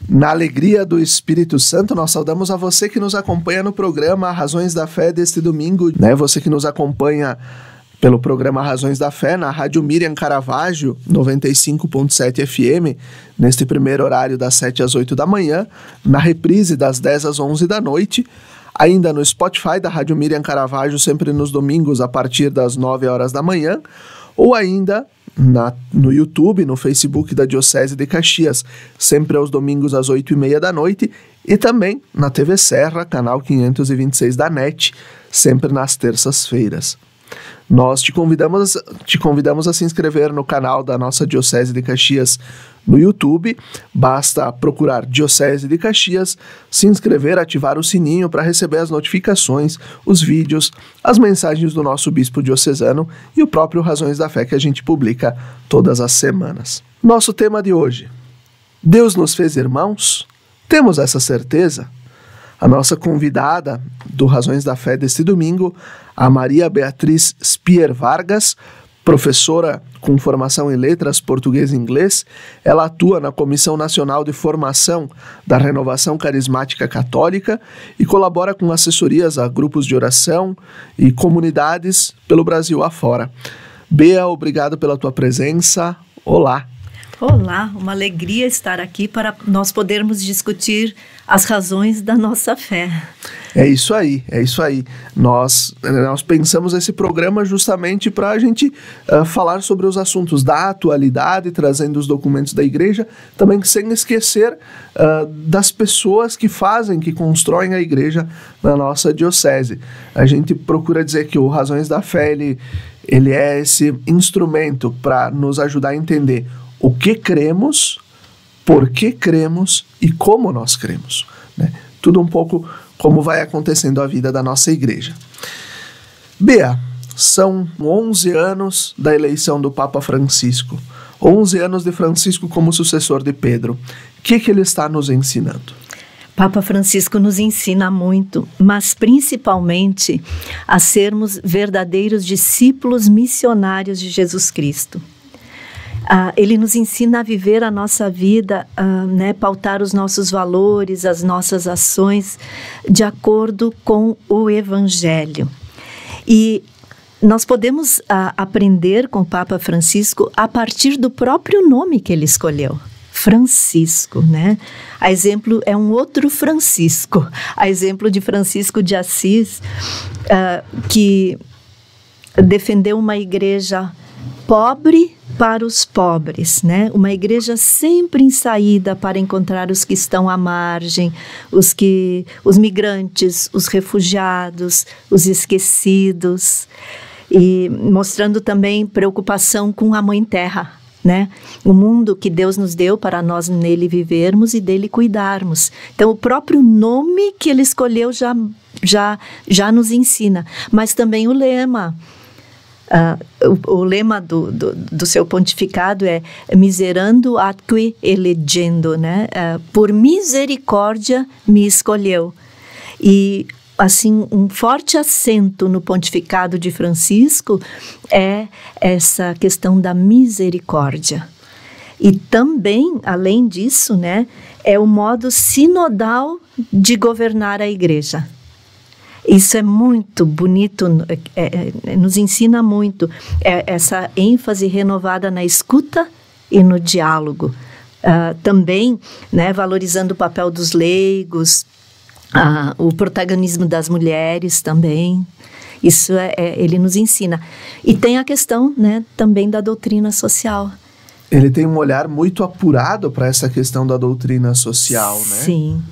Na alegria do Espírito Santo, nós saudamos a você que nos acompanha no programa Razões da Fé deste domingo, né? Você que nos acompanha pelo programa Razões da Fé na Rádio Miriam Caravaggio, 95.7 FM, neste primeiro horário das 7 às 8 da manhã, na reprise das 10 às 11 da noite, ainda no Spotify da Rádio Miriam Caravaggio, sempre nos domingos a partir das 9 horas da manhã, ou ainda no YouTube, no Facebook da Diocese de Caxias, sempre aos domingos às 8h30 da noite, e também na TV Serra, canal 526 da NET, sempre nas terças-feiras. Nós te convidamos a se inscrever no canal da nossa Diocese de Caxias no YouTube. Basta procurar Diocese de Caxias, se inscrever, ativar o sininho para receber as notificações, os vídeos, as mensagens do nosso bispo diocesano e o próprio Razões da Fé que a gente publica todas as semanas. Nosso tema de hoje: Deus nos fez irmãos? Temos essa certeza? A nossa convidada do Razões da Fé deste domingo, a Maria Beatriz Spier Vargas, professora com formação em letras português e inglês. Ela atua na Comissão Nacional de Formação da Renovação Carismática Católica e colabora com assessorias a grupos de oração e comunidades pelo Brasil afora. Bea, obrigado pela tua presença. Olá. Olá, uma alegria estar aqui para nós podermos discutir as razões da nossa fé. É isso aí. Nós pensamos esse programa justamente para a gente falar sobre os assuntos da atualidade, trazendo os documentos da igreja, também sem esquecer das pessoas que fazem, que constroem a igreja na nossa diocese. A gente procura dizer que o Razões da Fé, ele é esse instrumento para nos ajudar a entender o que cremos, por que cremos e como nós cremos, né? Tudo um pouco como vai acontecendo a vida da nossa igreja. Bea, são 11 anos da eleição do Papa Francisco, 11 anos de Francisco como sucessor de Pedro. O que ele está nos ensinando? Papa Francisco nos ensina muito, mas principalmente a sermos verdadeiros discípulos missionários de Jesus Cristo. Ele nos ensina a viver a nossa vida, pautar os nossos valores, as nossas ações de acordo com o Evangelho. E nós podemos aprender com o Papa Francisco a partir do próprio nome que ele escolheu. Francisco, né? A exemplo é um outro Francisco, a exemplo de Francisco de Assis, que defendeu uma igreja pobre para os pobres, né? Uma igreja sempre em saída para encontrar os que estão à margem, os migrantes, os refugiados, os esquecidos, e mostrando também preocupação com a Mãe Terra, né? O mundo que Deus nos deu para nós nele vivermos e dele cuidarmos. Então, o próprio nome que ele escolheu já nos ensina, mas também o lema. O lema do seu pontificado é miserando atque elegendo, né? Por misericórdia me escolheu. E assim, um forte acento no pontificado de Francisco é essa questão da misericórdia. E também, além disso, né, é o modo sinodal de governar a igreja. Isso é muito bonito, nos ensina muito essa ênfase renovada na escuta e no diálogo. Também, né, valorizando o papel dos leigos, o protagonismo das mulheres também. Isso ele nos ensina. E tem a questão, né, também da doutrina social. Ele tem um olhar muito apurado para essa questão da doutrina social, né? Sim.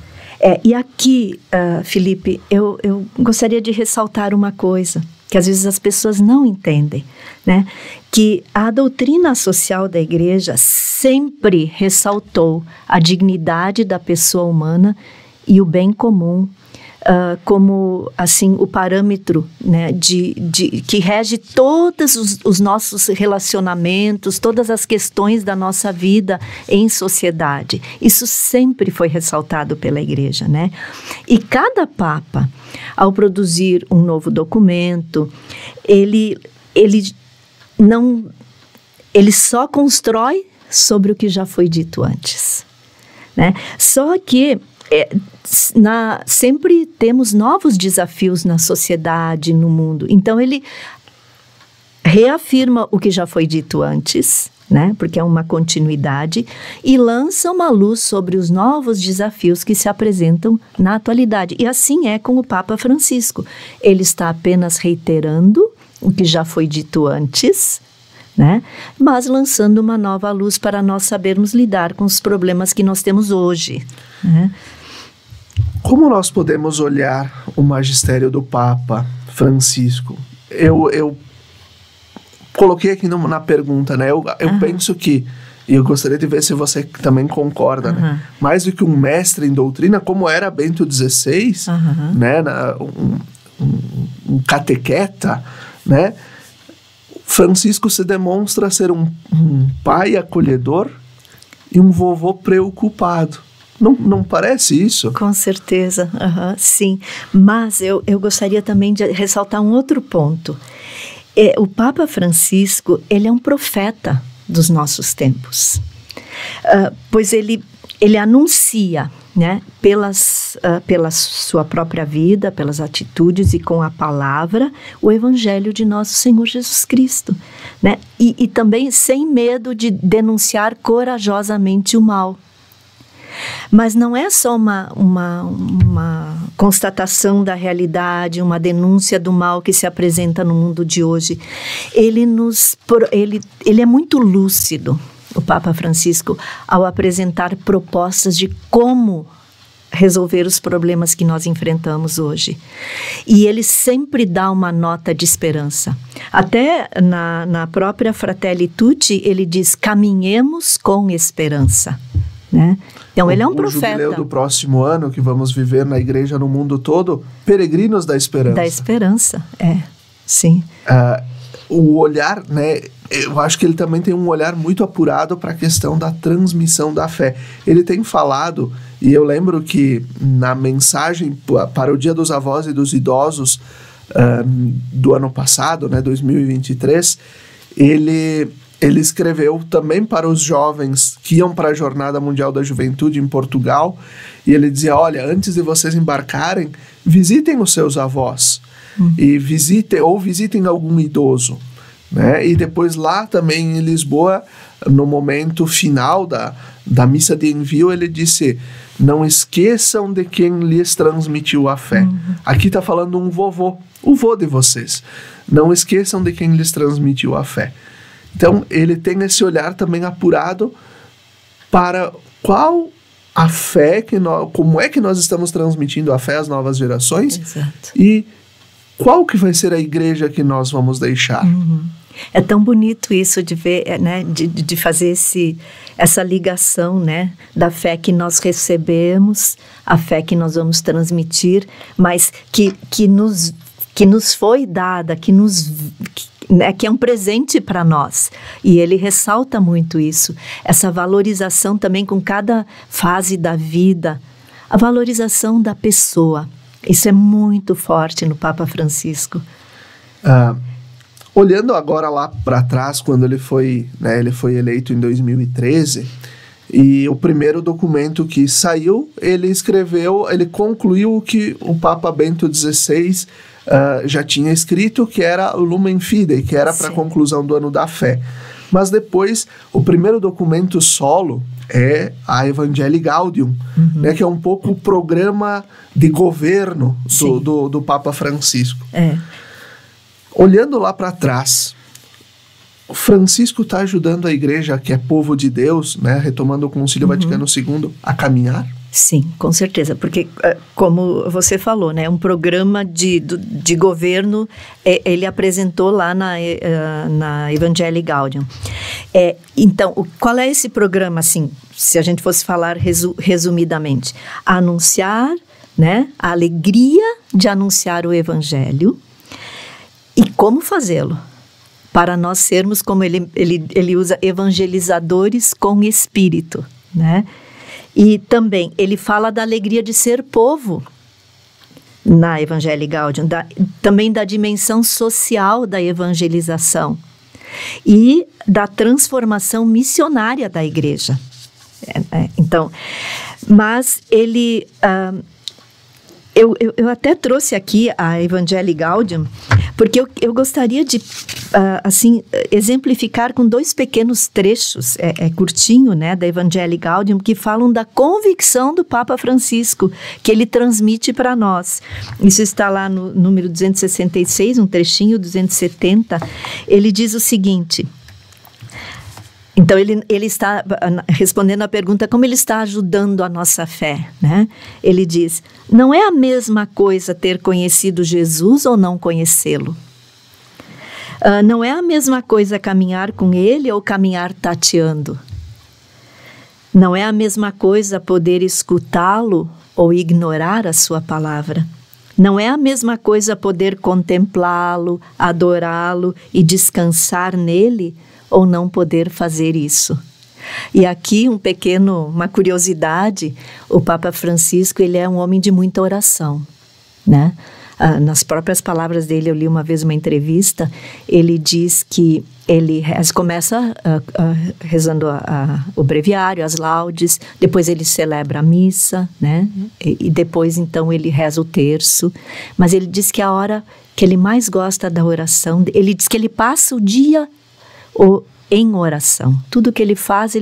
E aqui, Felipe, eu gostaria de ressaltar uma coisa que às vezes as pessoas não entendem, né? Que a doutrina social da igreja sempre ressaltou a dignidade da pessoa humana e o bem comum, como assim o parâmetro, né, que rege todos os nossos relacionamentos, todas as questões da nossa vida em sociedade. Isso sempre foi ressaltado pela Igreja, né? E cada Papa, ao produzir um novo documento, ele só constrói sobre o que já foi dito antes, né? Só que sempre temos novos desafios na sociedade, no mundo. Então, ele reafirma o que já foi dito antes, né? Porque é uma continuidade, e lança uma luz sobre os novos desafios que se apresentam na atualidade. E assim é com o Papa Francisco. Ele está apenas reiterando o que já foi dito antes, né? Mas lançando uma nova luz para nós sabermos lidar com os problemas que nós temos hoje, né? Como nós podemos olhar o magistério do Papa Francisco? Eu coloquei aqui na pergunta, né? Eu penso que, e eu gostaria de ver se você também concorda, né? Mais do que um mestre em doutrina, como era Bento XVI, né? Um catequeta, né? Francisco se demonstra ser um pai acolhedor e um vovô preocupado. Não parece isso? Com certeza, sim. Mas eu gostaria também de ressaltar um outro ponto. O Papa Francisco, ele é um profeta dos nossos tempos. Pois ele anuncia, né, pela sua própria vida, pelas atitudes e com a palavra, o Evangelho de nosso Senhor Jesus Cristo, né? E também sem medo de denunciar corajosamente o mal. Mas não é só uma constatação da realidade, uma denúncia do mal que se apresenta no mundo de hoje. Ele é muito lúcido, o Papa Francisco, ao apresentar propostas de como resolver os problemas que nós enfrentamos hoje. E ele sempre dá uma nota de esperança. Até na própria Fratelli Tutti, ele diz: caminhemos com esperança, né? Então, ele é um profeta. O jubileu do próximo ano, que vamos viver na igreja no mundo todo, peregrinos da esperança. Da esperança, sim. O olhar, né, eu acho que ele também tem um olhar muito apurado para a questão da transmissão da fé. Ele tem falado, e eu lembro que na mensagem para o Dia dos Avós e dos Idosos do ano passado, né, 2023, ele escreveu também para os jovens que iam para a Jornada Mundial da Juventude em Portugal, e ele dizia: olha, antes de vocês embarcarem, visitem os seus avós, e visitem algum idoso, né? E depois lá também em Lisboa, no momento final da missa de envio, ele disse: não esqueçam de quem lhes transmitiu a fé. Aqui está falando um vovô, o vô de vocês. Não esqueçam de quem lhes transmitiu a fé. Então, ele tem esse olhar também apurado para qual a fé, como é que nós estamos transmitindo a fé às novas gerações. Exato. E qual que vai ser a igreja que nós vamos deixar. É tão bonito isso de ver, né, de fazer essa ligação, né, da fé que nós recebemos, a fé que nós vamos transmitir, mas que nos foi dada, que é um presente para nós. E ele ressalta muito isso, essa valorização também com cada fase da vida, a valorização da pessoa. Isso é muito forte no Papa Francisco. Olhando agora lá para trás, quando ele foi eleito em 2013, e o primeiro documento que saiu, ele concluiu o que o Papa Bento XVI já tinha escrito, que era Lumen Fidei, que era para a conclusão do Ano da Fé. Mas depois, o primeiro documento solo é a Evangelii Gaudium, né, que é um pouco o programa de governo do Papa Francisco. Olhando lá para trás, o Francisco está ajudando a igreja, que é povo de Deus, né, retomando o Concílio Vaticano II, a caminhar? Sim, com certeza, porque como você falou, né, um programa de governo, ele apresentou lá na Evangelii Gaudium. Então, qual é esse programa, assim, se a gente fosse falar resumidamente? Anunciar né? A alegria de anunciar o Evangelho e como fazê-lo. Para nós sermos, como ele usa, evangelizadores com espírito, né? E também ele fala da alegria de ser povo na Evangelii Gaudium, também da dimensão social da evangelização e da transformação missionária da igreja. Então, mas ele... Eu até trouxe aqui a Evangelii Gaudium, porque eu gostaria de, exemplificar com 2 pequenos trechos, curtinho, né, da Evangelii Gaudium, que falam da convicção do Papa Francisco, que ele transmite para nós. Isso está lá no número 266, um trechinho, 270. Ele diz o seguinte... Então, ele está respondendo à pergunta como ele está ajudando a nossa fé, né? Ele diz, não é a mesma coisa ter conhecido Jesus ou não conhecê-lo. Não é a mesma coisa caminhar com ele ou caminhar tateando. Não é a mesma coisa poder escutá-lo ou ignorar a sua palavra. Não é a mesma coisa poder contemplá-lo, adorá-lo e descansar nele, ou não poder fazer isso. E aqui uma curiosidade, o Papa Francisco, ele é um homem de muita oração, né? Nas próprias palavras dele, eu li uma vez uma entrevista, ele diz que ele começa rezando o breviário, as laudes, depois ele celebra a missa, né? E depois, então, ele reza o terço, mas ele diz que a hora que ele mais gosta da oração, ele diz que ele passa o dia em oração. Tudo que ele faz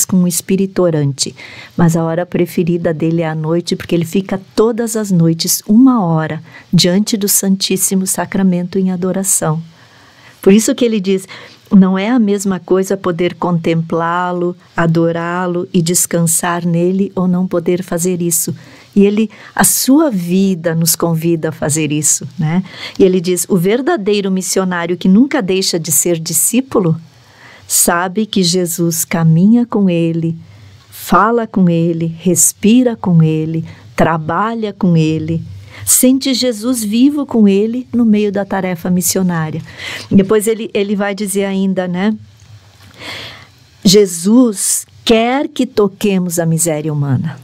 com um espírito orante. Mas a hora preferida dele é a noite, porque ele fica todas as noites 1 hora diante do Santíssimo Sacramento em adoração. Por isso que ele diz, não é a mesma coisa poder contemplá-lo, adorá-lo e descansar nele ou não poder fazer isso. E a sua vida nos convida a fazer isso, né? E ele diz, o verdadeiro missionário que nunca deixa de ser discípulo, sabe que Jesus caminha com ele, fala com ele, respira com ele, trabalha com ele, sente Jesus vivo com ele no meio da tarefa missionária. Depois ele vai dizer ainda, né? Jesus quer que toquemos a miséria humana.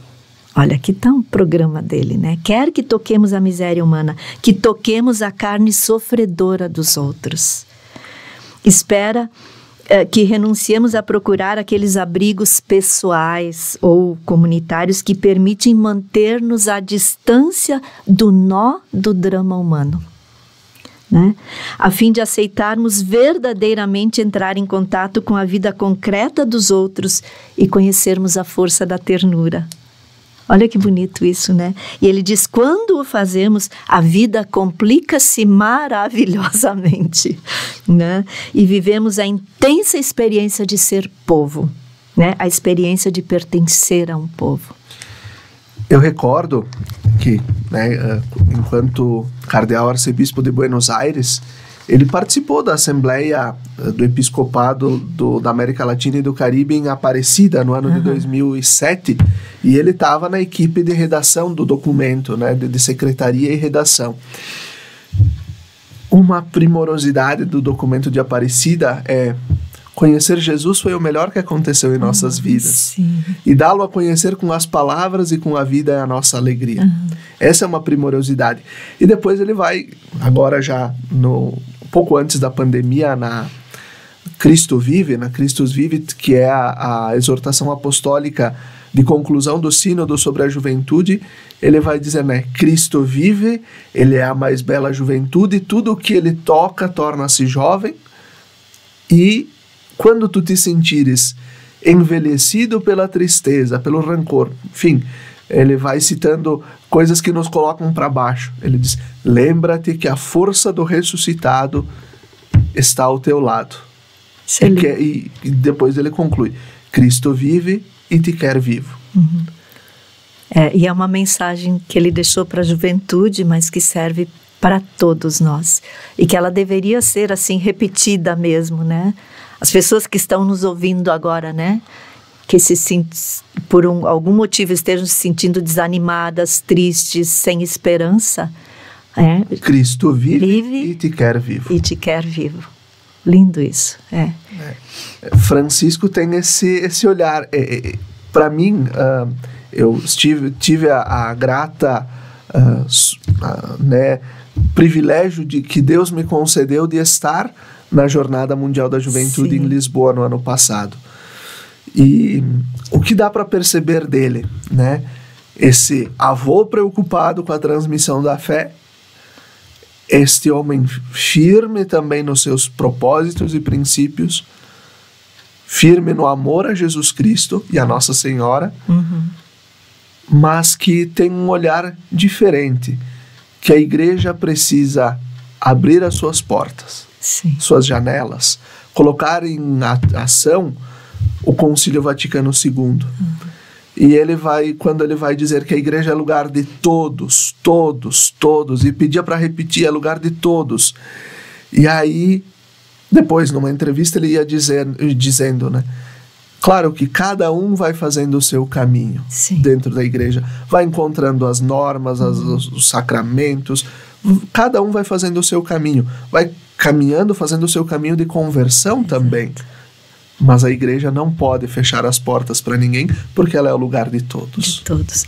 Olha, aqui está um programa dele, né? Quer que toquemos a miséria humana, que toquemos a carne sofredora dos outros. Espera que renunciemos a procurar aqueles abrigos pessoais ou comunitários que permitem manter-nos à distância do nó do drama humano, né? A fim de aceitarmos verdadeiramente entrar em contato com a vida concreta dos outros e conhecermos a força da ternura. Olha que bonito isso, né? E ele diz, quando o fazemos, a vida complica-se maravilhosamente, né? E vivemos a intensa experiência de ser povo, né? A experiência de pertencer a um povo. Eu recordo que, né, enquanto cardeal arcebispo de Buenos Aires, ele participou da Assembleia do Episcopado da América Latina e do Caribe em Aparecida, no ano de 2007, e ele estava na equipe de redação do documento, né, de secretaria e redação. Uma primorosidade do documento de Aparecida é: conhecer Jesus foi o melhor que aconteceu em nossas vidas. Sim. E dá-lo a conhecer com as palavras e com a vida é a nossa alegria. Essa é uma primorosidade. E depois ele vai, agora já pouco antes da pandemia, na Cristo Vive, na Christus Vivit, que é a exortação apostólica de conclusão do sínodo sobre a juventude, ele vai dizer, né, Cristo vive, ele é a mais bela juventude, tudo o que ele toca torna-se jovem, e quando tu te sentires envelhecido pela tristeza, pelo rancor, enfim, ele vai citando coisas que nos colocam para baixo. Ele diz, lembra-te que a força do ressuscitado está ao teu lado. E depois ele conclui, Cristo vive e te quer vivo. E é uma mensagem que ele deixou para a juventude, mas que serve para todos nós. E que ela deveria ser assim repetida mesmo, né? As pessoas que estão nos ouvindo agora, né? que por algum motivo estejam se sentindo desanimadas, tristes, sem esperança, Cristo vive e te quer vivo. E te quer vivo. Lindo isso. Francisco tem esse olhar. Para mim, eu tive a grata privilégio de que Deus me concedeu de estar na Jornada Mundial da Juventude em Lisboa no ano passado. E o que dá para perceber dele, né? Esse avô preocupado com a transmissão da fé, este homem firme também nos seus propósitos e princípios, firme no amor a Jesus Cristo e a Nossa Senhora, mas que tem um olhar diferente, que a igreja precisa abrir as suas portas, suas janelas, colocar em ação o Concílio Vaticano II. E quando ele vai dizer que a igreja é lugar de todos, e pedia para repetir, é lugar de todos. E aí, depois, numa entrevista, ele ia dizendo, né? Claro que cada um vai fazendo o seu caminho dentro da igreja, vai encontrando as normas, os sacramentos, cada um vai fazendo o seu caminho, vai caminhando, fazendo o seu caminho de conversão também. Mas a igreja não pode fechar as portas para ninguém, porque ela é o lugar de todos. De todos,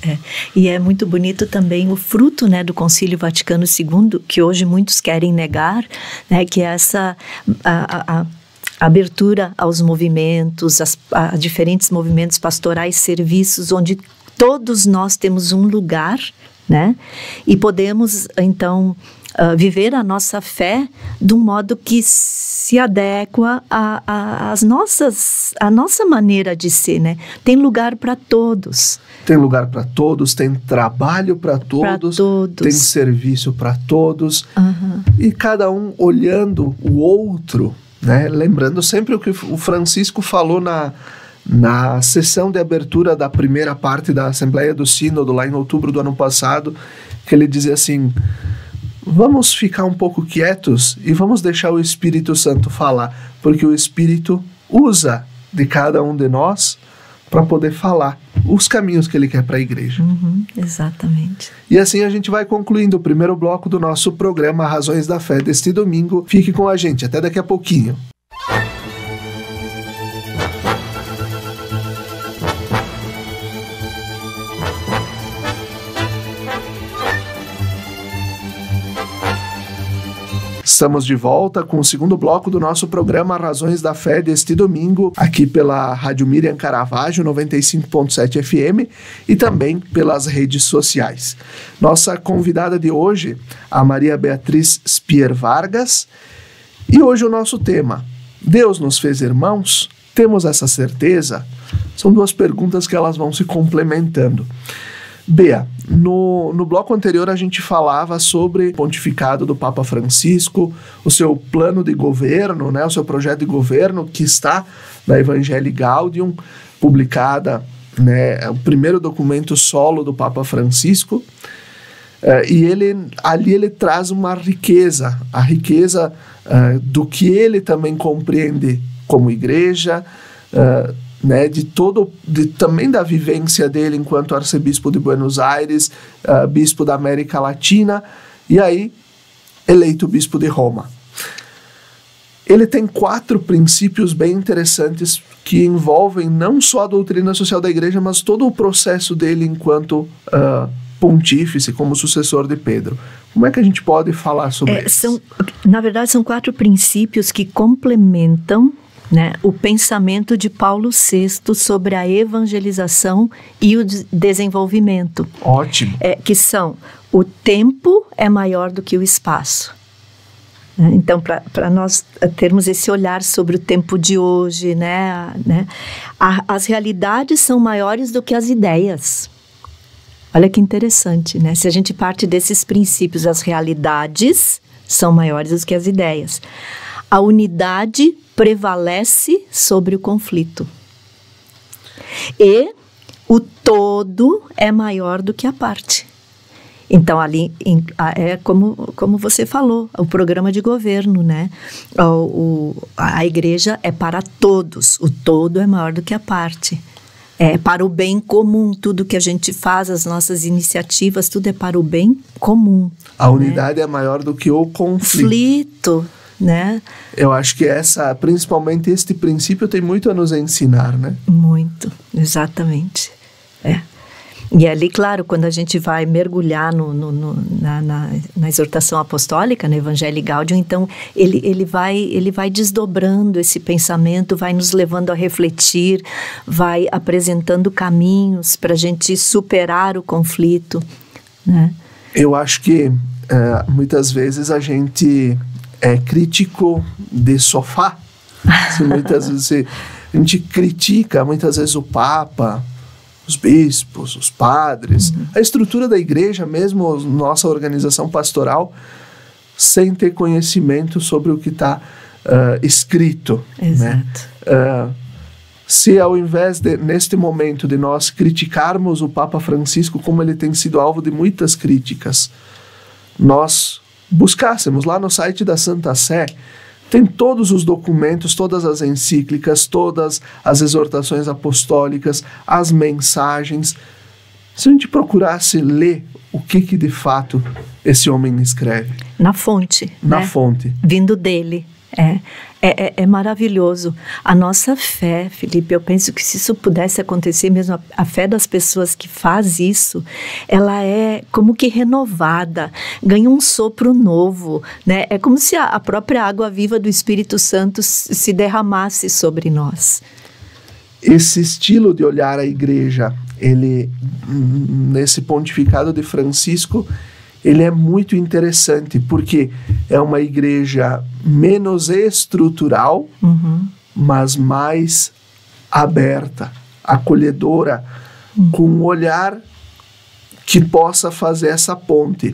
E é muito bonito também o fruto, né, do Concílio Vaticano II, que hoje muitos querem negar, né, que é essa a abertura aos movimentos, a diferentes movimentos pastorais, serviços, onde todos nós temos um lugar, né, e podemos, então, viver a nossa fé de um modo que se adequa à nossa maneira de ser, né? Tem lugar para todos. Tem lugar para todos, tem trabalho para todos, tem serviço para todos. E cada um olhando o outro, né? Lembrando sempre o que o Francisco falou na sessão de abertura da primeira parte da Assembleia do Sínodo, lá em outubro do ano passado, que ele dizia assim: vamos ficar um pouco quietos e vamos deixar o Espírito Santo falar, porque o Espírito usa de cada um de nós para poder falar os caminhos que ele quer para a igreja. Exatamente. E assim a gente vai concluindo o primeiro bloco do nosso programa Razões da Fé deste domingo. Fique com a gente, até daqui a pouquinho. Estamos de volta com o segundo bloco do nosso programa Razões da Fé deste domingo, aqui pela Rádio Miriam Caravaggio 95.7 FM e também pelas redes sociais. Nossa convidada de hoje, a Maria Beatriz Spier Vargas, e hoje o nosso tema: Deus nos fez irmãos? Temos essa certeza? São duas perguntas que elas vão se complementando. Bea, no bloco anterior a gente falava sobre o pontificado do Papa Francisco, o seu plano de governo, né, o seu projeto de governo que está na Evangelii Gaudium, publicada, né, o primeiro documento solo do Papa Francisco, e ali ele traz uma riqueza, a riqueza do que ele também compreende como igreja, né, também da vivência dele enquanto arcebispo de Buenos Aires, bispo da América Latina, e aí eleito bispo de Roma. Ele tem 4 princípios bem interessantes que envolvem não só a doutrina social da igreja, mas todo o processo dele enquanto pontífice, como sucessor de Pedro. Como é que a gente pode falar sobre isso? Na verdade, são 4 princípios que complementam, né, o pensamento de Paulo VI sobre a evangelização e o desenvolvimento. Ótimo. Que são: o tempo é maior do que o espaço. Então, para nós termos esse olhar sobre o tempo de hoje, né, as realidades são maiores do que as ideias. Olha que interessante, né? Se a gente parte desses princípios, as realidades são maiores do que as ideias. A unidade prevalece sobre o conflito. E o todo é maior do que a parte. Então, ali é como você falou, o programa de governo, né? A igreja é para todos, o todo é maior do que a parte. É para o bem comum, tudo que a gente faz, as nossas iniciativas, tudo é para o bem comum. A unidade é maior do que o conflito. Né? Eu acho que principalmente este princípio tem muito a nos ensinar, né? Muito, exatamente. E ali, claro, quando a gente vai mergulhar na exortação apostólica, no Evangelii Gaudium, então ele vai desdobrando esse pensamento, vai nos levando a refletir, vai apresentando caminhos para a gente superar o conflito, né? Eu acho que muitas vezes a gente é crítico de sofá. Muitas vezes a gente critica, muitas vezes, o Papa, os bispos, os padres, a estrutura da igreja, mesmo nossa organização pastoral, sem ter conhecimento sobre o que está escrito. Exato. Né? Se ao invés neste momento de nós criticarmos o Papa Francisco, como ele tem sido alvo de muitas críticas, nós buscássemos lá no site da Santa Sé, tem todos os documentos, todas as encíclicas, todas as exortações apostólicas, as mensagens. Se a gente procurasse ler o que de fato esse homem escreve. Na fonte. Na né? fonte. Vindo dele. É maravilhoso. A nossa fé, Felipe, eu penso que se isso pudesse acontecer mesmo, a fé das pessoas que faz isso, ela é como que renovada, ganha um sopro novo, né? É como se a própria água viva do Espírito Santo se derramasse sobre nós. Esse estilo de olhar a igreja, ele, nesse pontificado de Francisco, ele é muito interessante, porque é uma igreja menos estrutural, mas mais aberta, acolhedora, com um olhar que possa fazer essa ponte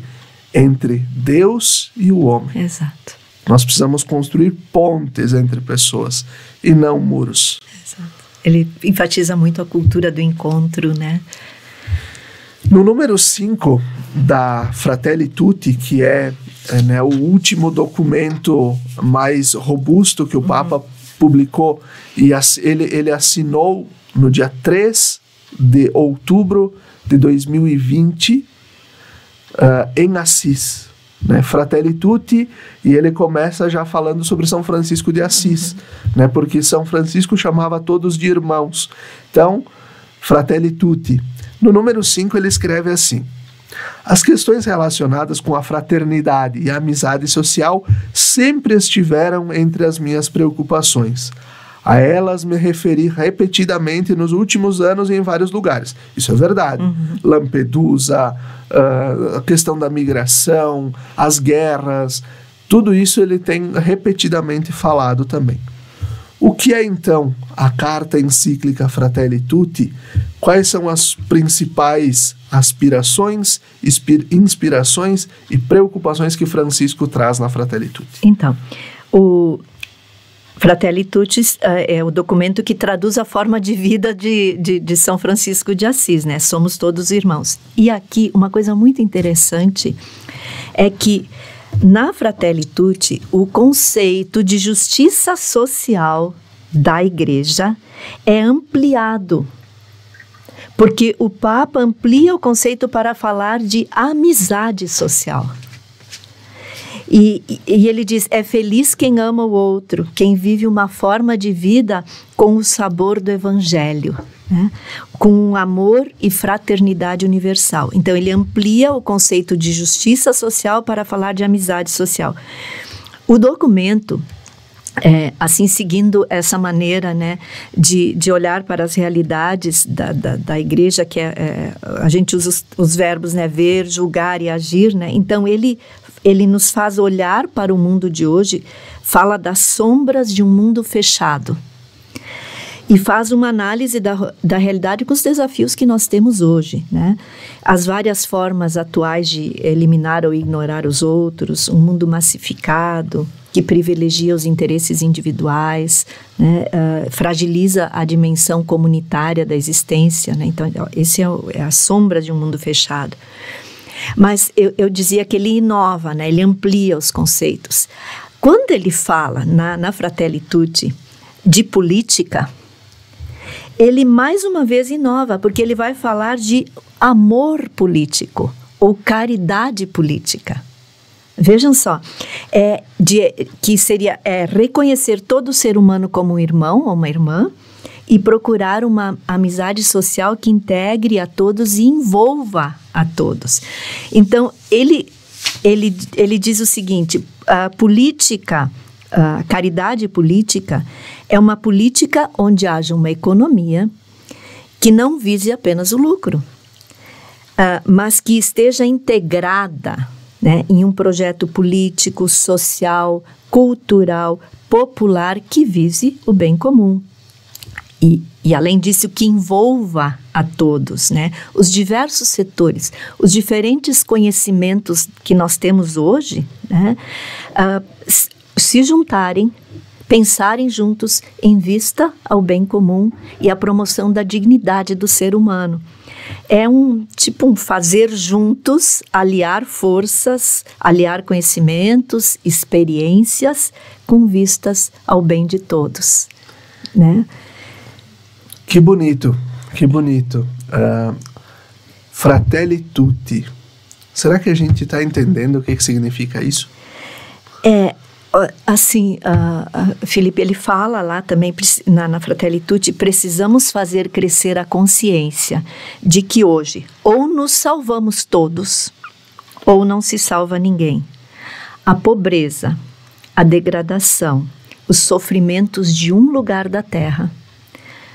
entre Deus e o homem. Exato. Nós precisamos construir pontes entre pessoas e não muros. Exato. Ele enfatiza muito a cultura do encontro, né? No número 5 da Fratelli Tutti, que é o último documento mais robusto que o Papa publicou, e ele assinou no dia 3 de outubro de 2020 em Assis, né? Fratelli Tutti, e ele começa já falando sobre São Francisco de Assis, né? Porque São Francisco chamava todos de irmãos. Então, Fratelli Tutti. No número 5 ele escreve assim: as questões relacionadas com a fraternidade e a amizade social sempre estiveram entre as minhas preocupações. A elas me referi repetidamente nos últimos anos e em vários lugares. Isso é verdade. Lampedusa, a questão da migração, as guerras, tudo isso ele tem repetidamente falado também. O que é, então, a carta encíclica Fratelli Tutti? Quais são as principais aspirações, inspirações e preocupações que Francisco traz na Fratelli Tutti? Então, o Fratelli Tutti é o documento que traduz a forma de vida de São Francisco de Assis, né? Somos todos irmãos. E aqui, uma coisa muito interessante é que na Fratelli Tutti, o conceito de justiça social da igreja é ampliado, porque o Papa amplia o conceito para falar de amizade social. E ele diz, é feliz quem ama o outro, quem vive uma forma de vida com o sabor do Evangelho, né? Com amor e fraternidade universal. Então, ele amplia o conceito de justiça social para falar de amizade social. O documento, assim, seguindo essa maneira, né, de olhar para as realidades da igreja, que a gente usa os verbos, né, ver, julgar e agir, né? Então, ele nos faz olhar para o mundo de hoje, fala das sombras de um mundo fechado e faz uma análise da realidade com os desafios que nós temos hoje, né? As várias formas atuais de eliminar ou ignorar os outros, um mundo massificado que privilegia os interesses individuais, né? Fragiliza a dimensão comunitária da existência, né? Então, esse é a sombra de um mundo fechado. Mas eu dizia que ele inova, né? Ele amplia os conceitos. Quando ele fala na Fratelli Tutti de política, ele mais uma vez inova, porque ele vai falar de amor político ou caridade política. Vejam só, que seria reconhecer todo ser humano como um irmão ou uma irmã e procurar uma amizade social que integre a todos e envolva a todos. Então, ele diz o seguinte, a caridade política é uma política onde haja uma economia que não vise apenas o lucro, mas que esteja integrada, né, em um projeto político, social, cultural, popular que vise o bem comum. E além disso, que envolva a todos, né, os diversos setores, os diferentes conhecimentos que nós temos hoje, né, se juntarem, pensarem juntos em vista ao bem comum e à promoção da dignidade do ser humano. É um fazer juntos, aliar forças, aliar conhecimentos, experiências com vistas ao bem de todos, né? Que bonito, que bonito. Fratelli tutti. Será que a gente está entendendo o que significa isso? Assim, Felipe, ele fala lá também na Fratelli Tutti, precisamos fazer crescer a consciência de que hoje ou nos salvamos todos ou não se salva ninguém. A pobreza, a degradação, os sofrimentos de um lugar da terra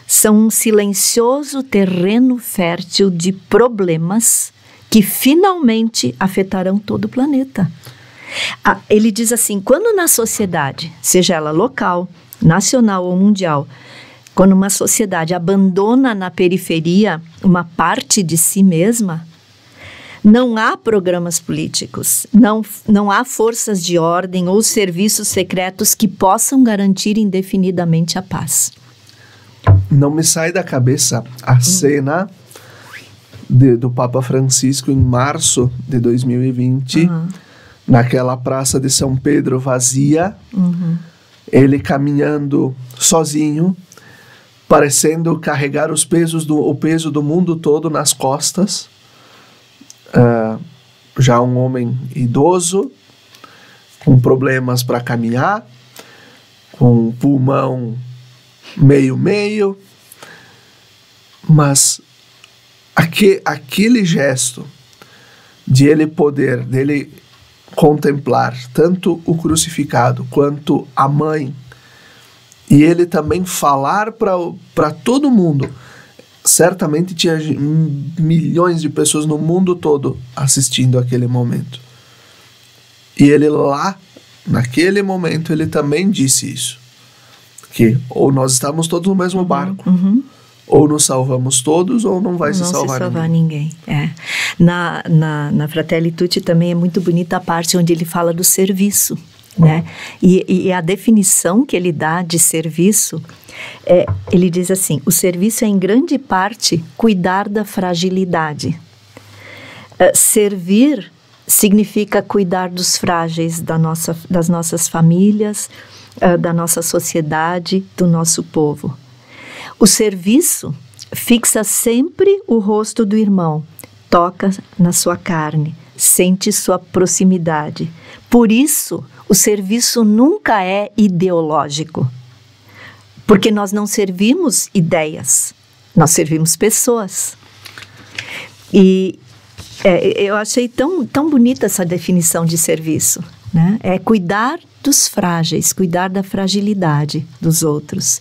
são um silencioso terreno fértil de problemas que finalmente afetarão todo o planeta. Ele diz assim, quando na sociedade, seja ela local, nacional ou mundial, quando uma sociedade abandona na periferia uma parte de si mesma, não há programas políticos, não há forças de ordem ou serviços secretos que possam garantir indefinidamente a paz. Não me sai da cabeça a cena do Papa Francisco em março de 2020, naquela praça de São Pedro vazia, ele caminhando sozinho, parecendo carregar o peso do mundo todo nas costas, já um homem idoso, com problemas para caminhar, com o pulmão meio, mas aquele gesto dele contemplar tanto o crucificado quanto a mãe, e ele também falar para todo mundo, certamente tinha milhões de pessoas no mundo todo assistindo aquele momento, e ele lá, naquele momento, ele também disse isso, que ou nós estamos todos no mesmo barco, ou nos salvamos todos, ou não vai se salvar ninguém. Na Fratelli Tutti também é muito bonita a parte onde ele fala do serviço, né? E a definição que ele dá de serviço, ele diz assim, o serviço é em grande parte cuidar da fragilidade. Servir significa cuidar dos frágeis das nossas famílias, da nossa sociedade, do nosso povo. O serviço fixa sempre o rosto do irmão, toca na sua carne, sente sua proximidade. Por isso, o serviço nunca é ideológico, porque nós não servimos ideias, nós servimos pessoas. E eu achei tão bonita essa definição de serviço, né? É cuidar dos frágeis, cuidar da fragilidade dos outros.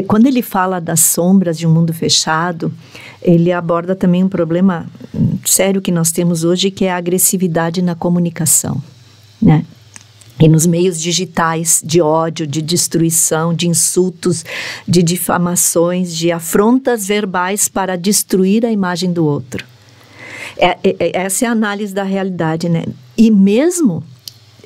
Quando ele fala das sombras de um mundo fechado, ele aborda também um problema sério que nós temos hoje, que é a agressividade na comunicação, né? E nos meios digitais, de ódio, de destruição, de insultos, de difamações, de afrontas verbais para destruir a imagem do outro. Essa é a análise da realidade, né? E mesmo,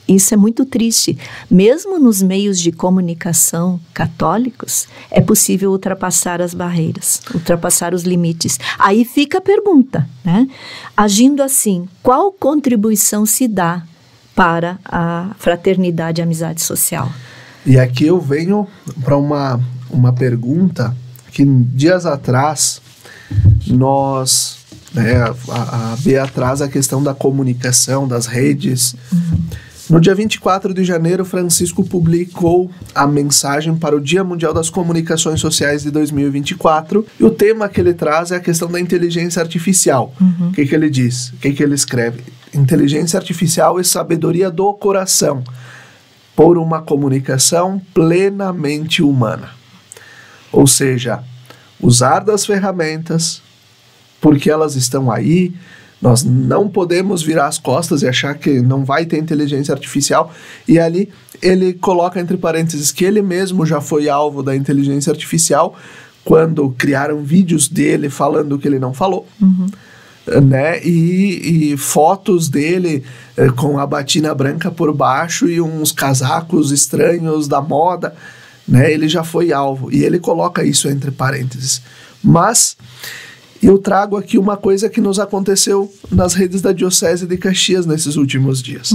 isso é muito triste, mesmo nos meios de comunicação católicos, é possível ultrapassar as barreiras, ultrapassar os limites. Aí fica a pergunta, né? Agindo assim, qual contribuição se dá para a fraternidade e amizade social? E aqui eu venho para uma pergunta que dias atrás nós, né, a Bea traz a questão da comunicação, das redes. No dia 24 de janeiro, Francisco publicou a mensagem para o Dia Mundial das Comunicações Sociais de 2024, e o tema que ele traz é a questão da inteligência artificial. O que ele diz? O que ele escreve? Inteligência artificial e sabedoria do coração, por uma comunicação plenamente humana. Ou seja, usar das ferramentas, porque elas estão aí. Nós não podemos virar as costas e achar que não vai ter inteligência artificial. E ali ele coloca entre parênteses que ele mesmo já foi alvo da inteligência artificial quando criaram vídeos dele falando que ele não falou. Né? E fotos dele com a batina branca por baixo e uns casacos estranhos da moda. Né? Ele já foi alvo. E ele coloca isso entre parênteses. Mas eu trago aqui uma coisa que nos aconteceu nas redes da Diocese de Caxias nesses últimos dias.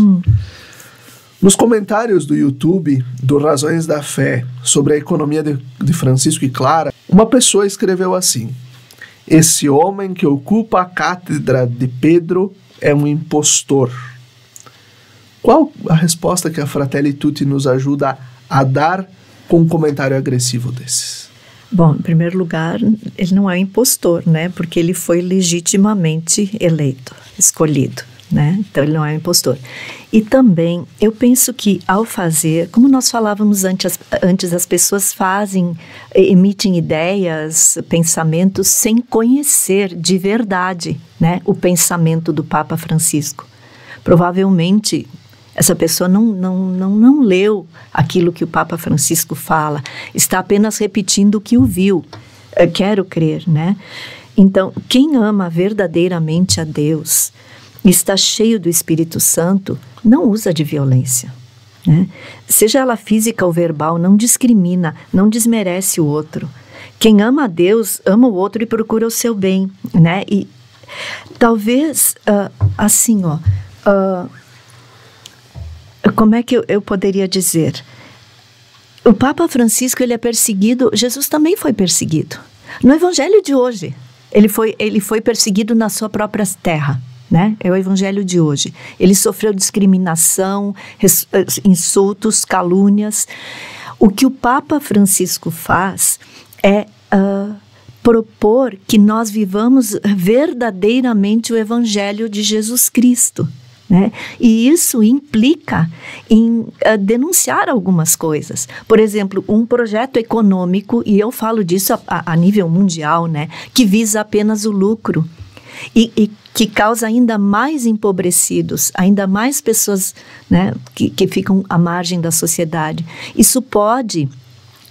Nos comentários do YouTube do Razões da Fé sobre a economia de Francisco e Clara, uma pessoa escreveu assim: esse homem que ocupa a cátedra de Pedro é um impostor. Qual a resposta que a Fratelli Tutti nos ajuda a dar com um comentário agressivo desses? Bom, em primeiro lugar, ele não é um impostor, né? Porque ele foi legitimamente eleito, escolhido, né? Então, ele não é um impostor. E também, eu penso que ao fazer, como nós falávamos antes as pessoas emitem ideias, pensamentos, sem conhecer de verdade, né, o pensamento do Papa Francisco. Provavelmente, essa pessoa não leu aquilo que o Papa Francisco fala, está apenas repetindo o que ouviu. Eu quero crer, né? Então, quem ama verdadeiramente a Deus, está cheio do Espírito Santo, não usa de violência, né? Seja ela física ou verbal, não discrimina, não desmerece o outro. Quem ama a Deus, ama o outro e procura o seu bem, né? E talvez, assim, como é que eu poderia dizer? O Papa Francisco, ele é perseguido, Jesus também foi perseguido. No Evangelho de hoje, ele foi perseguido na sua própria terra, né? É o Evangelho de hoje. Ele sofreu discriminação, insultos, calúnias. O que o Papa Francisco faz é propor que nós vivamos verdadeiramente o Evangelho de Jesus Cristo, né? E isso implica em denunciar algumas coisas. Por exemplo, um projeto econômico, e eu falo disso a nível mundial, né, que visa apenas o lucro e que causa ainda mais empobrecidos, ainda mais pessoas, né, que ficam à margem da sociedade. Isso pode,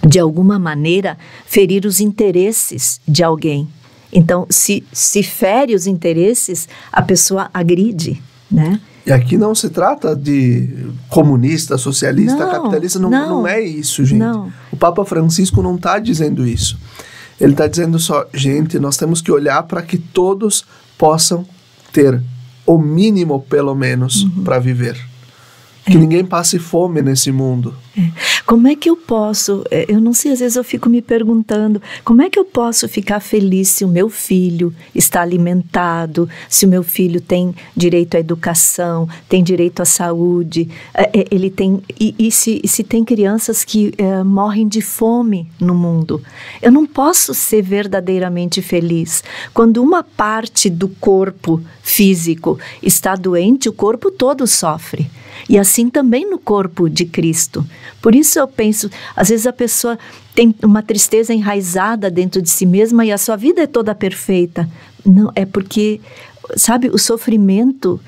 de alguma maneira, ferir os interesses de alguém. Então, se fere os interesses, a pessoa agride, né? E aqui não se trata de comunista, socialista, capitalista, não é isso, gente. Não. O Papa Francisco não está dizendo isso. Ele está dizendo só, gente, nós temos que olhar para que todos possam ter o mínimo, pelo menos, para viver. Que ninguém passe fome nesse mundo. Como é que eu posso, eu não sei, às vezes eu fico me perguntando, como é que eu posso ficar feliz se o meu filho está alimentado, se o meu filho tem direito à educação, tem direito à saúde, ele tem, e se tem crianças que morrem de fome no mundo. Eu não posso ser verdadeiramente feliz. Quando uma parte do corpo físico está doente, o corpo todo sofre. E assim também no corpo de Cristo. Por isso eu penso, às vezes a pessoa tem uma tristeza enraizada dentro de si mesma e a sua vida é toda perfeita. Não, é porque, sabe, o sofrimento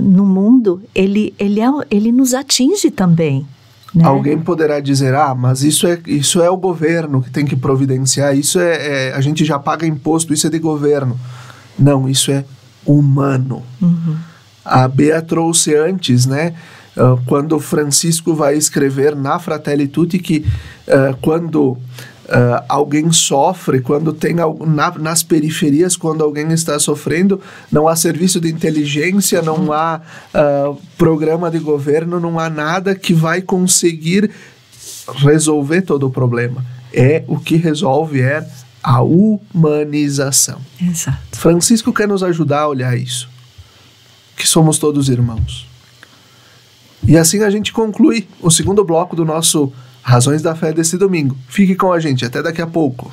no mundo, ele nos atinge também, né? Alguém poderá dizer, mas isso é o governo que tem que providenciar, a gente já paga imposto, isso é de governo. Não, isso é humano. A Bea trouxe antes, né, quando Francisco vai escrever na Fratelli Tutti que quando alguém sofre, quando tem nas periferias, quando alguém está sofrendo, não há serviço de inteligência, não há programa de governo, não há nada que vai conseguir resolver todo o problema. O que resolve é a humanização. Exato. Francisco quer nos ajudar a olhar isso, que somos todos irmãos. E assim a gente conclui o segundo bloco do nosso Razões da Fé desse domingo. Fique com a gente, até daqui a pouco.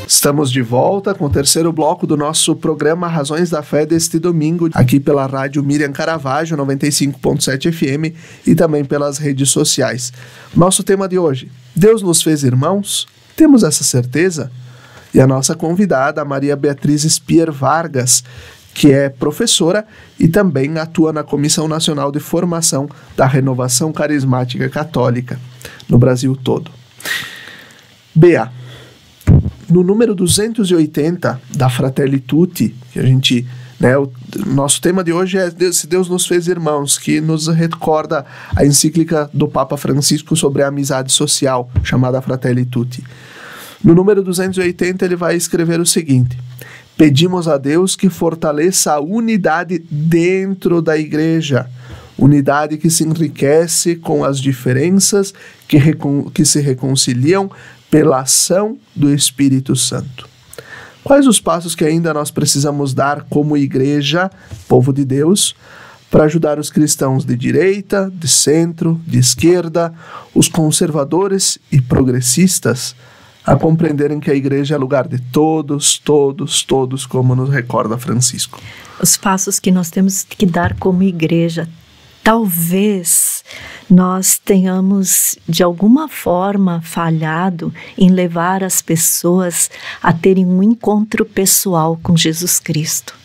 Estamos de volta com o terceiro bloco do nosso programa Razões da Fé deste domingo, aqui pela Rádio Miriam Caravaggio, 95.7 FM e também pelas redes sociais. Nosso tema de hoje, Deus nos fez irmãos? Temos essa certeza? E a nossa convidada, Maria Beatriz Spier Vargas, que é professora e também atua na Comissão Nacional de Formação da Renovação Carismática Católica no Brasil todo. Bea, no número 280 da Fratelli Tutti, que a gente, o nosso tema de hoje é Se Deus nos fez irmãos, que nos recorda a encíclica do Papa Francisco sobre a amizade social, chamada Fratelli Tutti. No número 280 ele vai escrever o seguinte: pedimos a Deus que fortaleça a unidade dentro da igreja, unidade que se enriquece com as diferenças que se reconciliam pela ação do Espírito Santo. Quais os passos que ainda nós precisamos dar como igreja, povo de Deus, para ajudar os cristãos de direita, de centro, de esquerda, os conservadores e progressistas a compreenderem que a igreja é lugar de todos, todos, todos, como nos recorda Francisco? Os passos que nós temos que dar como igreja. Talvez nós tenhamos, de alguma forma, falhado em levar as pessoas a terem um encontro pessoal com Jesus Cristo.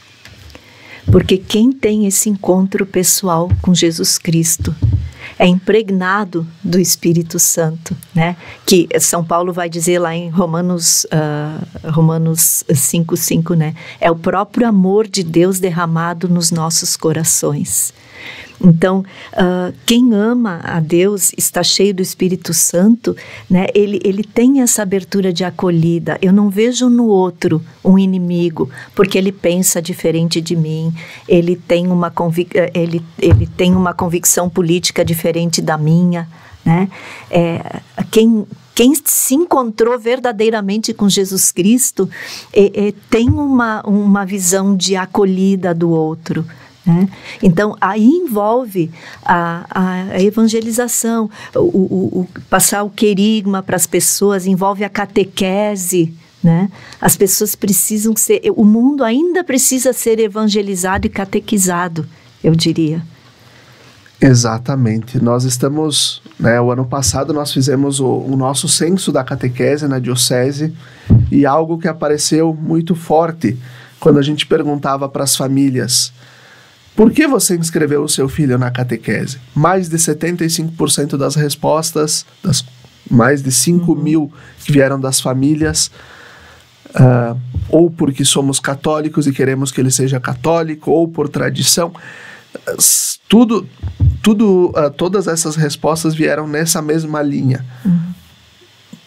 Porque quem tem esse encontro pessoal com Jesus Cristo é impregnado do Espírito Santo, né? Que São Paulo vai dizer lá em Romanos 5:5, né? É o próprio amor de Deus derramado nos nossos corações. Então, quem ama a Deus está cheio do Espírito Santo, né? Ele tem essa abertura de acolhida. Eu não vejo no outro um inimigo, porque ele pensa diferente de mim, ele tem uma convicção política diferente da minha, né? Quem se encontrou verdadeiramente com Jesus Cristo tem uma visão de acolhida do outro, né? Então, aí envolve a evangelização, o passar o querigma para as pessoas, envolve a catequese, né? As pessoas precisam o mundo ainda precisa ser evangelizado e catequizado, eu diria. Exatamente. Nós estamos, o ano passado nós fizemos o nosso censo da catequese na diocese, e algo que apareceu muito forte quando a gente perguntava para as famílias: por que você inscreveu o seu filho na catequese? Mais de 75% das respostas, das mais de 5 mil que vieram das famílias, ou porque somos católicos e queremos que ele seja católico, ou por tradição. Todas essas respostas vieram nessa mesma linha.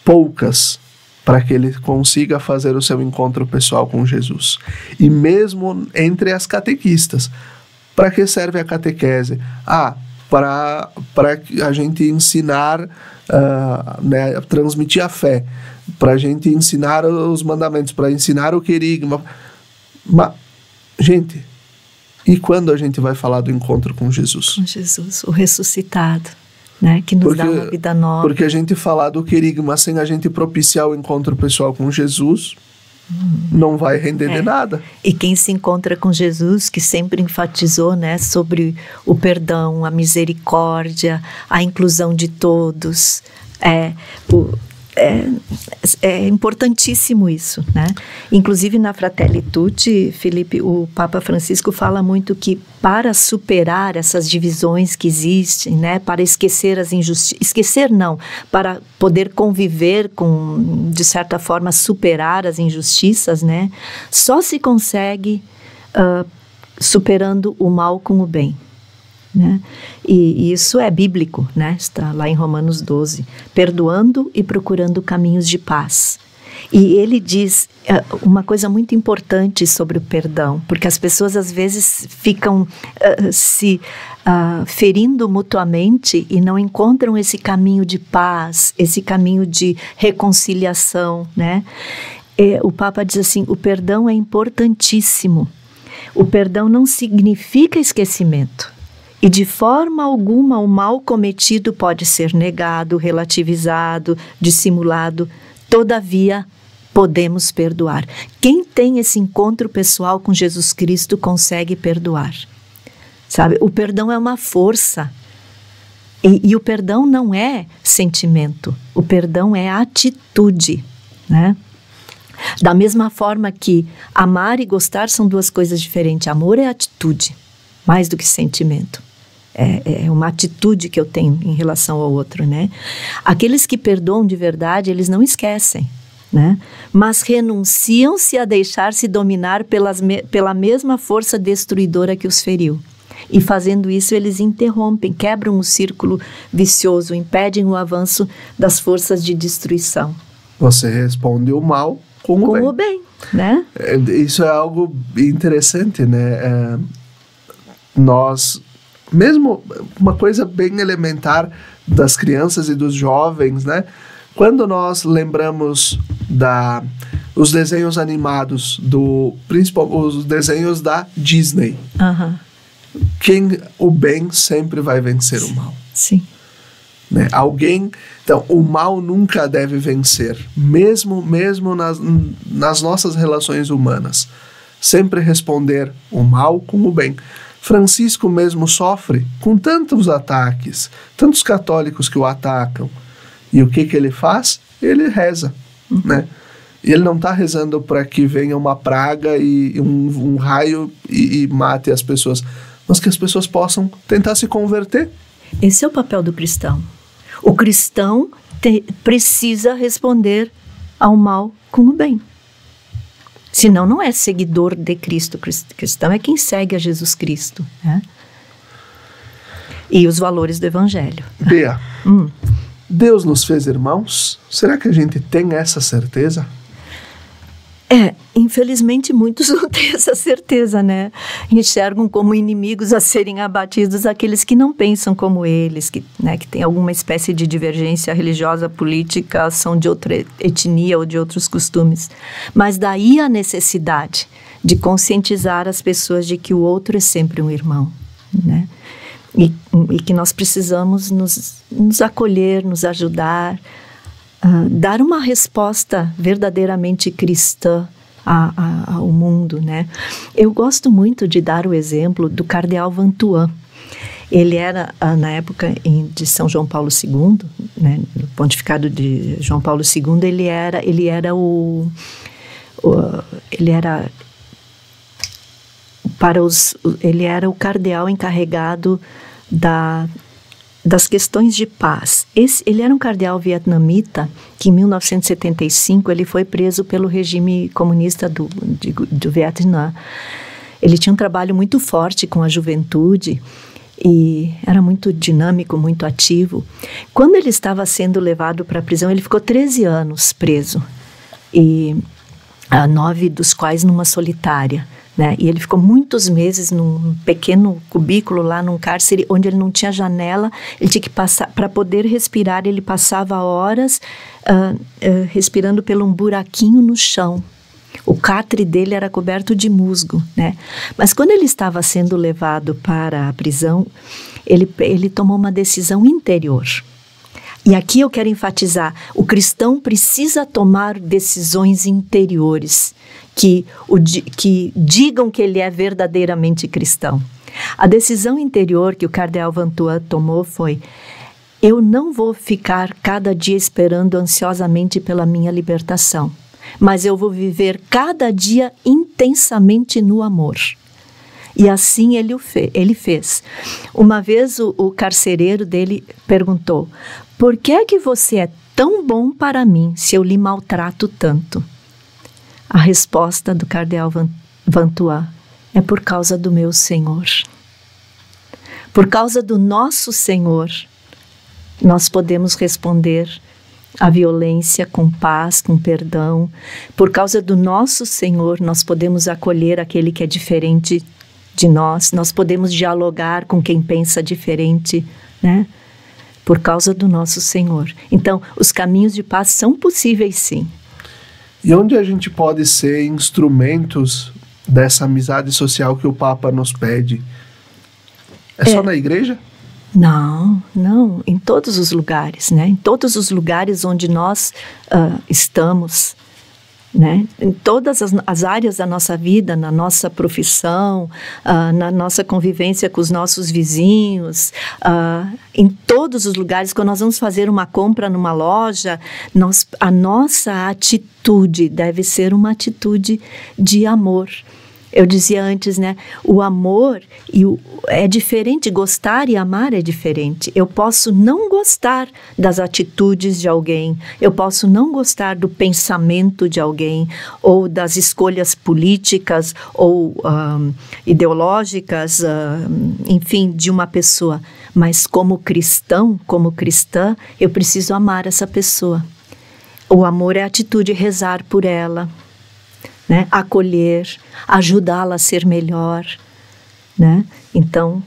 Poucas para que ele consiga fazer o seu encontro pessoal com Jesus. E mesmo entre as catequistas, para que serve a catequese? Para a gente ensinar, transmitir a fé, para a gente ensinar os mandamentos, para ensinar o querigma. Mas, gente, e quando a gente vai falar do encontro com Jesus? Com Jesus, o ressuscitado, né? Que nos dá uma vida nova. Porque a gente falar do querigma sem a gente propiciar o encontro pessoal com Jesus não vai render de nada. E quem se encontra com Jesus, que sempre enfatizou, né, sobre o perdão, a misericórdia, a inclusão de todos, é importantíssimo isso, né? Inclusive na Fratelli Tutti, Felipe, o Papa Francisco fala muito que para superar essas divisões que existem, né, para esquecer as injustiças, para poder conviver com, de certa forma, superar as injustiças, né, só se consegue superando o mal com o bem. Né? E isso é bíblico, né? Está lá em Romanos 12, perdoando e procurando caminhos de paz. E ele diz uma coisa muito importante sobre o perdão, porque as pessoas às vezes ficam se ferindo mutuamente e não encontram esse caminho de paz, esse caminho de reconciliação, né? O Papa diz assim, o perdão é importantíssimo. O perdão não significa esquecimento. E de forma alguma o mal cometido pode ser negado, relativizado, dissimulado. Todavia, podemos perdoar. Quem tem esse encontro pessoal com Jesus Cristo consegue perdoar. Sabe? O perdão é uma força. E o perdão não é sentimento. O perdão é atitude, né? Da mesma forma que amar e gostar são duas coisas diferentes. Amor é atitude, mais do que sentimento. É uma atitude que eu tenho em relação ao outro, né? Aqueles que perdoam de verdade, eles não esquecem, né? Mas renunciam-se a deixar-se dominar pela mesma força destruidora que os feriu. E fazendo isso, eles interrompem, quebram o círculo vicioso, impedem o avanço das forças de destruição. Você responde o mal com o bem, né? Isso é algo interessante, né? Nós, mesmo uma coisa bem elementar das crianças e dos jovens, né? Quando nós lembramos os desenhos animados, os desenhos da Disney, o bem sempre vai vencer o mal. Sim. Né? Então, o mal nunca deve vencer, mesmo nas nossas relações humanas. Sempre responder o mal com o bem. Francisco mesmo sofre com tantos ataques, tantos católicos que o atacam. E o que ele faz? Ele reza, né? E ele não está rezando para que venha uma praga e um raio e mate as pessoas, mas que as pessoas possam tentar se converter. Esse é o papel do cristão. O cristão precisa responder ao mal com o bem. Senão não é seguidor de Cristo. Cristão é quem segue a Jesus Cristo, né? E os valores do Evangelho. Bea, Deus nos fez irmãos? Será que a gente tem essa certeza? Infelizmente muitos não têm essa certeza, né? Enxergam como inimigos a serem abatidos aqueles que não pensam como eles, que têm alguma espécie de divergência religiosa, política, são de outra etnia ou de outros costumes. Mas daí a necessidade de conscientizar as pessoas de que o outro é sempre um irmão, né? E que nós precisamos nos acolher, nos ajudar, dar uma resposta verdadeiramente cristã ao mundo, né? Eu gosto muito de dar o exemplo do cardeal Vantuan. Ele era, na época de São João Paulo II, né, no pontificado de João Paulo II, ele era o cardeal encarregado das questões de paz. Ele era um cardeal vietnamita que em 1975 ele foi preso pelo regime comunista do Vietnã. Ele tinha um trabalho muito forte com a juventude e era muito dinâmico, muito ativo. Quando ele estava sendo levado para a prisão, ele ficou 13 anos preso, e 9 dos quais numa solitária. Né? E ele ficou muitos meses num pequeno cubículo lá num cárcere onde ele não tinha janela. Ele tinha que passar, para poder respirar, ele passava horas respirando por um buraquinho no chão. O catre dele era coberto de musgo, né? Mas quando ele estava sendo levado para a prisão, ele tomou uma decisão interior. E aqui eu quero enfatizar, o cristão precisa tomar decisões interiores que digam que ele é verdadeiramente cristão. A decisão interior que o cardeal Vantuan tomou foi: eu não vou ficar cada dia esperando ansiosamente pela minha libertação, mas eu vou viver cada dia intensamente no amor. E assim ele fez. Uma vez o carcereiro dele perguntou: por que é que você é tão bom para mim se eu lhe maltrato tanto? A resposta do cardeal Vantuan: é por causa do meu Senhor. Por causa do nosso Senhor, nós podemos responder a violência com paz, com perdão. Por causa do nosso Senhor, nós podemos acolher aquele que é diferente de nós, nós podemos dialogar com quem pensa diferente, né? Por causa do nosso Senhor. Então, os caminhos de paz são possíveis, sim. E onde a gente pode ser instrumentos dessa amizade social que o Papa nos pede? É só na igreja? Não, em todos os lugares, né? Em todos os lugares onde nós estamos, né? Em todas as áreas da nossa vida, na nossa profissão, na nossa convivência com os nossos vizinhos, em todos os lugares, quando nós vamos fazer uma compra numa loja, a nossa atitude deve ser uma atitude de amor. Eu dizia antes, né? O amor é diferente, gostar e amar é diferente. Eu posso não gostar das atitudes de alguém, eu posso não gostar do pensamento de alguém, ou das escolhas políticas ou ideológicas, enfim, de uma pessoa. Mas como cristão, como cristã, eu preciso amar essa pessoa. O amor é a atitude, rezar por ela, né? Acolher, ajudá-la a ser melhor, né? Então,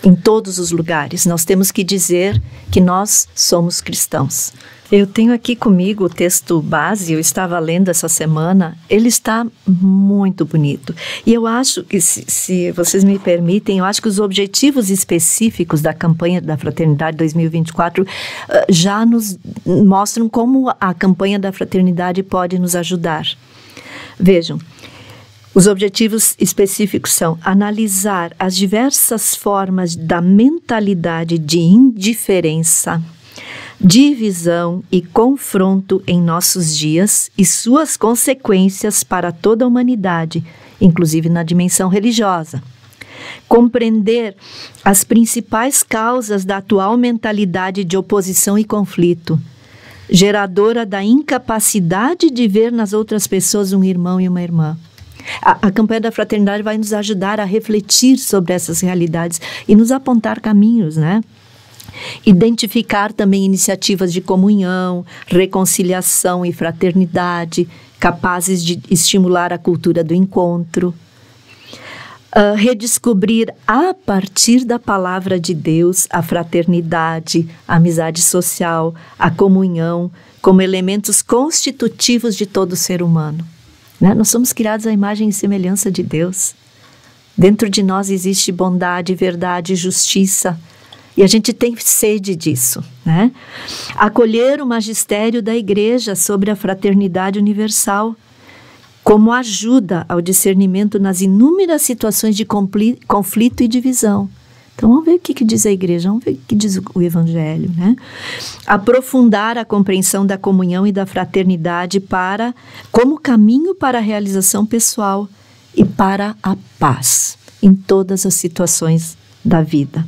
em todos os lugares, nós temos que dizer que nós somos cristãos. Eu tenho aqui comigo o texto base, eu estava lendo essa semana, ele está muito bonito. E eu acho que, se vocês me permitem, eu acho que os objetivos específicos da campanha da Fraternidade 2024 já nos mostram como a campanha da Fraternidade pode nos ajudar. Vejam, os objetivos específicos são analisar as diversas formas da mentalidade de indiferença, divisão e confronto em nossos dias e suas consequências para toda a humanidade, inclusive na dimensão religiosa. Compreender as principais causas da atual mentalidade de oposição e conflito, geradora da incapacidade de ver nas outras pessoas um irmão e uma irmã. A campanha da Fraternidade vai nos ajudar a refletir sobre essas realidades e nos apontar caminhos, né? Identificar também iniciativas de comunhão, reconciliação e fraternidade, capazes de estimular a cultura do encontro. Redescobrir a partir da palavra de Deus a fraternidade, a amizade social, a comunhão, como elementos constitutivos de todo ser humano. Né? Nós somos criados à imagem e semelhança de Deus. Dentro de nós existe bondade, verdade, justiça. E a gente tem sede disso, né? Acolher o magistério da Igreja sobre a fraternidade universal, como ajuda ao discernimento nas inúmeras situações de conflito e divisão. Então, vamos ver o que diz a Igreja, vamos ver o que diz o Evangelho, né? Aprofundar a compreensão da comunhão e da fraternidade como caminho para a realização pessoal e para a paz em todas as situações da vida.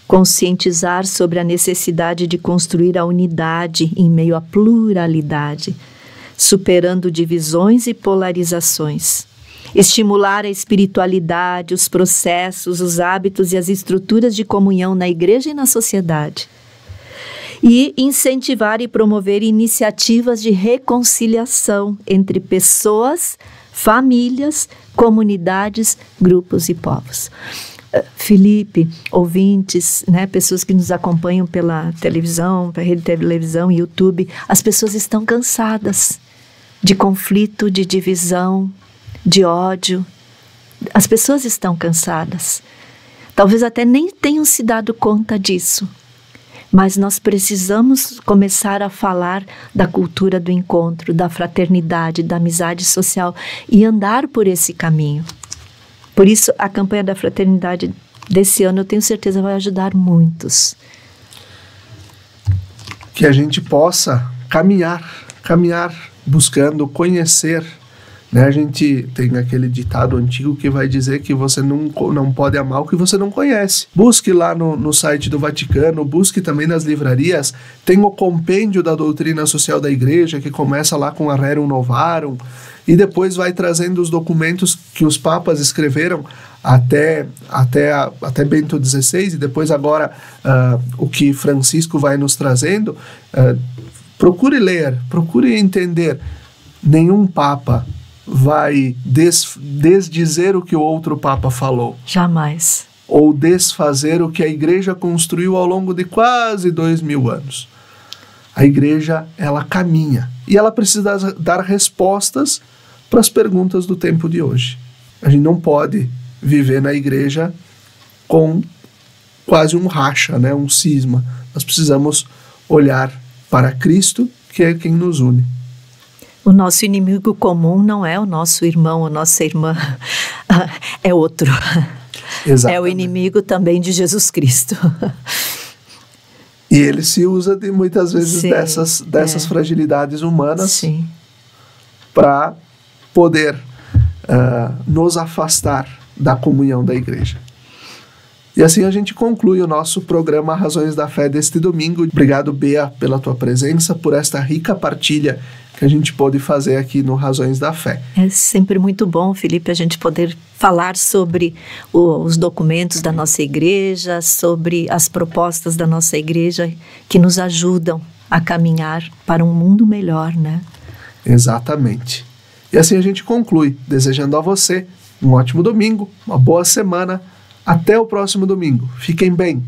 Conscientizar sobre a necessidade de construir a unidade em meio à pluralidade, superando divisões e polarizações. Estimular a espiritualidade, os processos, os hábitos e as estruturas de comunhão na igreja e na sociedade. E incentivar e promover iniciativas de reconciliação entre pessoas, famílias, comunidades, grupos e povos. Felipe, ouvintes, né, pessoas que nos acompanham pela televisão, pela rede de televisão, YouTube, as pessoas estão cansadas de conflito, de divisão, de ódio. As pessoas estão cansadas. Talvez até nem tenham se dado conta disso. Mas nós precisamos começar a falar da cultura do encontro, da fraternidade, da amizade social e andar por esse caminho. Por isso, a campanha da Fraternidade desse ano, eu tenho certeza, vai ajudar muitos. Que a gente possa caminhar buscando conhecer, né? A gente tem aquele ditado antigo que vai dizer que você não pode amar o que você não conhece. Busque lá no site do Vaticano, busque também nas livrarias, tem o compêndio da doutrina social da Igreja, que começa lá com a Rerum Novarum, e depois vai trazendo os documentos que os papas escreveram até Bento XVI, e depois agora o que Francisco vai nos trazendo, procure ler, procure entender. Nenhum Papa vai desdizer o que o outro Papa falou. Jamais. Ou desfazer o que a Igreja construiu ao longo de quase 2000 anos. A Igreja, ela caminha, e ela precisa dar respostas para as perguntas do tempo de hoje. A gente não pode viver na Igreja com quase um racha, né, um cisma. Nós precisamos olhar para Cristo, que é quem nos une. O nosso inimigo comum não é o nosso irmão ou nossa irmã, é outro. Exatamente. É o inimigo também de Jesus Cristo. E ele se usa de muitas vezes dessas fragilidades humanas para poder nos afastar da comunhão da Igreja. E assim a gente conclui o nosso programa Razões da Fé deste domingo. Obrigado, Bea, pela tua presença, por esta rica partilha que a gente pôde fazer aqui no Razões da Fé. É sempre muito bom, Felipe, a gente poder falar sobre os documentos da nossa igreja, sobre as propostas da nossa igreja que nos ajudam a caminhar para um mundo melhor, né? Exatamente. E assim a gente conclui, desejando a você um ótimo domingo, uma boa semana. Até o próximo domingo. Fiquem bem.